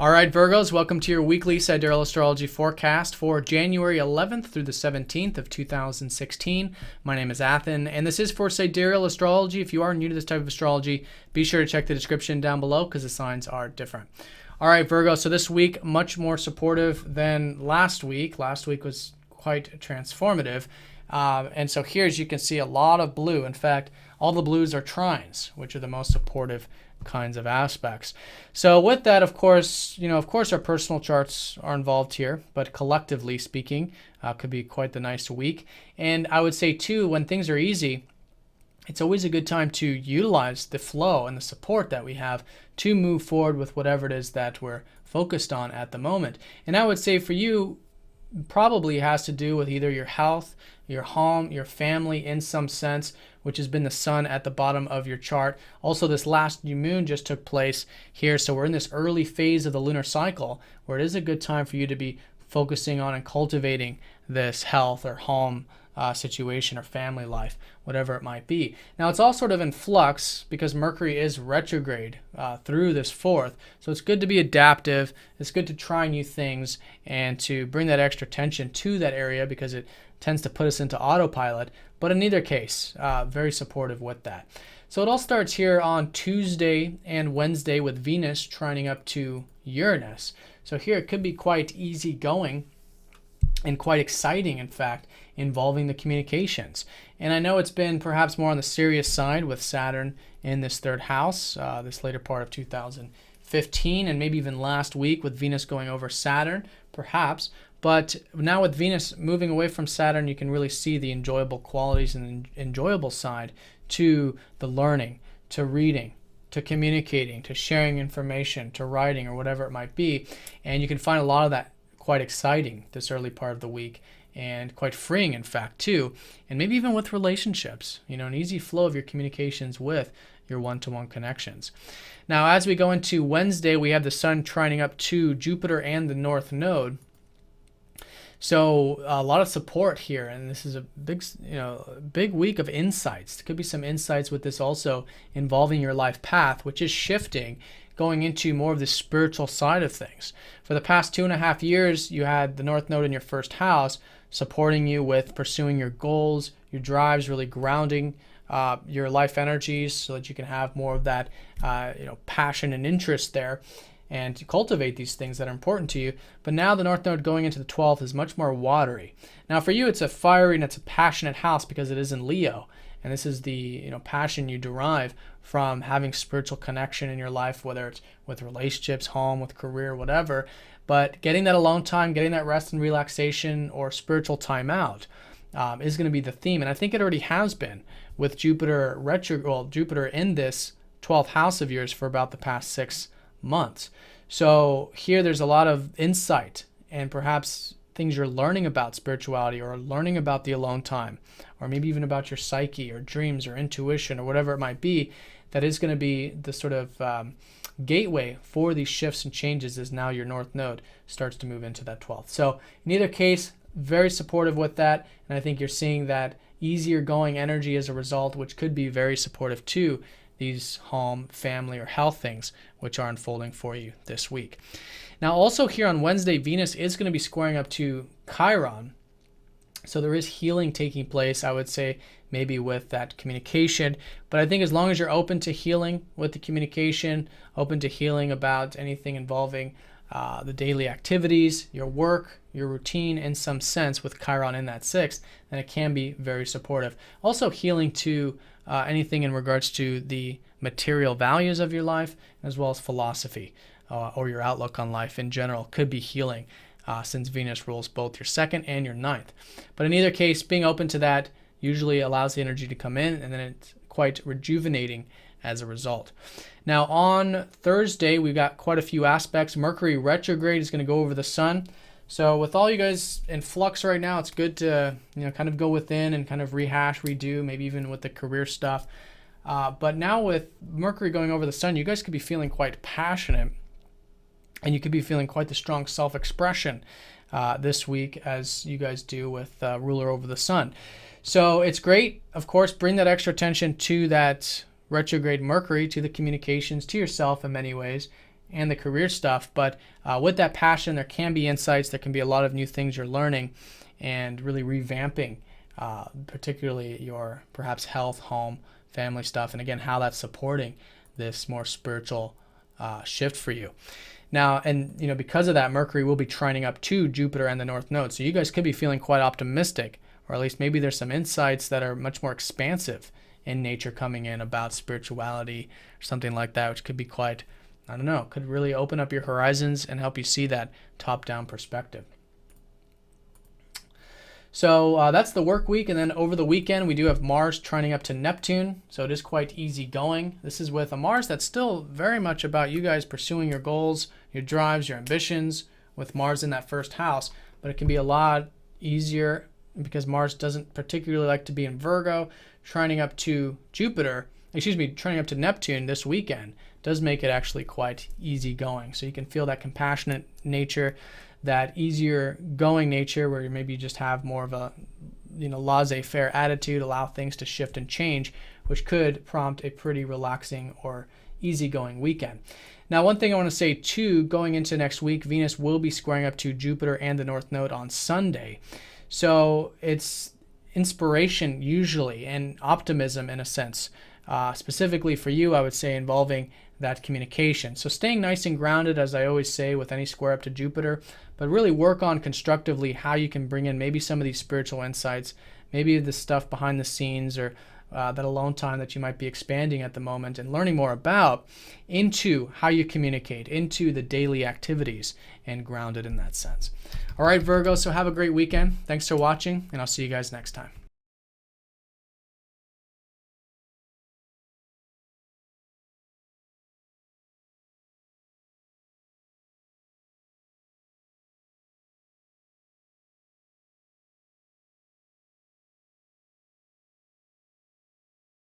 All right, Virgos, welcome to your weekly Sidereal Astrology forecast for January 11th through the 17th of 2016. My name is Athen, and this is for Sidereal Astrology. If you are new to this type of astrology, be sure to check the description down below because the signs are different. All right, Virgo, so this week, much more supportive than last week. Last week was quite transformative. And so here, as you can see, a lot of blue. In fact, all the blues are trines, which are the most supportive kinds of aspects. So with that, of course, our personal charts are involved here, but collectively speaking, could be quite the nice week. And I would say too, when things are easy, it's always a good time to utilize the flow and the support that we have to move forward with whatever it is that we're focused on at the moment. And I would say for you, probably has to do with either your health, your home, your family in some sense, which has been the sun at the bottom of your chart. Also, this last new moon just took place here, so we're in this early phase of the lunar cycle where it is a good time for you to be focusing on and cultivating this health or home situation or family life, whatever it might be. Now, it's all sort of in flux because Mercury is retrograde through this 4th. So it's good to be adaptive. It's good to try new things and to bring that extra attention to that area because it tends to put us into autopilot. But in either case, very supportive with that. So it all starts here on Tuesday and Wednesday with Venus trining up to Uranus. So here it could be quite easy going and quite exciting, in fact, involving the communications. And I know it's been perhaps more on the serious side with Saturn in this 3rd house, this later part of 2015, and maybe even last week with Venus going over Saturn, perhaps. But now with Venus moving away from Saturn, you can really see the enjoyable qualities and the enjoyable side to the learning, to reading, to communicating, to sharing information, to writing, or whatever it might be. And you can find a lot of that quite exciting this early part of the week and quite freeing, in fact, too. And maybe even with relationships, an easy flow of your communications with your one-to-one connections. Now, as we go into Wednesday, we have the sun trining up to Jupiter and the North Node. So a lot of support here, and this is a big week of insights. There could be some insights with this also involving your life path, which is shifting, going into more of the spiritual side of things. For the past 2.5 years, you had the North Node in your 1st house supporting you with pursuing your goals, your drives, really grounding your life energies so that you can have more of that passion and interest there and to cultivate these things that are important to you. But now the North Node going into the 12th is much more watery. Now for you, it's a fiery and it's a passionate house because it is in Leo. And this is the passion you derive from having spiritual connection in your life, whether it's with relationships, home, with career, whatever. But getting that alone time, getting that rest and relaxation or spiritual time out is going to be the theme. And I think it already has been with Jupiter in this 12th house of yours for about the past 6 months. So here there's a lot of insight and perhaps things you're learning about spirituality or learning about the alone time or maybe even about your psyche or dreams or intuition or whatever it might be that is going to be the sort of gateway for these shifts and changes as now your North Node starts to move into that 12th. So in either case, very supportive with that, and I think you're seeing that easier going energy as a result, which could be very supportive to these home, family, or health things which are unfolding for you this week. Now also here on Wednesday, Venus is going to be squaring up to Chiron. So there is healing taking place, I would say, maybe with that communication. But I think as long as you're open to healing with the communication, open to healing about anything involving the daily activities, your work, your routine in some sense with Chiron in that 6th, then it can be very supportive. Also healing to anything in regards to the material values of your life as well as philosophy or your outlook on life in general could be healing since Venus rules both your 2nd and your 9th. But in either case, being open to that usually allows the energy to come in and then it's quite rejuvenating as a result. Now on Thursday, we've got quite a few aspects. Mercury retrograde is going to go over the sun. So with all you guys in flux right now, it's good to kind of go within and kind of rehash, redo, maybe even with the career stuff. But now with Mercury going over the sun, you guys could be feeling quite passionate and you could be feeling quite the strong self-expression this week as you guys do with ruler over the sun. So it's great, of course, bring that extra attention to that retrograde Mercury, to the communications, to yourself in many ways, and the career stuff. But with that passion, there can be insights. There can be a lot of new things you're learning and really revamping, particularly your perhaps health, home, family stuff. And again, how that's supporting this more spiritual shift for you. Now, and because of that, Mercury will be trining up to Jupiter and the North Node. So you guys could be feeling quite optimistic, or at least maybe there's some insights that are much more expansive in nature coming in about spirituality or something like that, which could be quite, I don't know, could really open up your horizons and help you see that top-down perspective. So that's the work week, and then over the weekend we do have Mars trining up to Neptune, so it is quite easy going. This is with a Mars that's still very much about you guys pursuing your goals, your drives, your ambitions, with Mars in that first house, but it can be a lot easier because Mars doesn't particularly like to be in Virgo. Trining up to trining up to Neptune this weekend does make it actually quite easy going. So you can feel that compassionate nature, that easier going nature where maybe you just have more of a laissez-faire attitude, allow things to shift and change, which could prompt a pretty relaxing or easygoing weekend. Now, one thing I want to say too, going into next week, Venus will be squaring up to Jupiter and the North Node on Sunday. So it's inspiration usually and optimism in a sense. Specifically for you, I would say involving that communication. So staying nice and grounded, as I always say with any square up to Jupiter, but really work on constructively how you can bring in maybe some of these spiritual insights, maybe the stuff behind the scenes or that alone time that you might be expanding at the moment and learning more about into how you communicate, into the daily activities, and grounded in that sense. All right, Virgo, so have a great weekend. Thanks for watching, and I'll see you guys next time.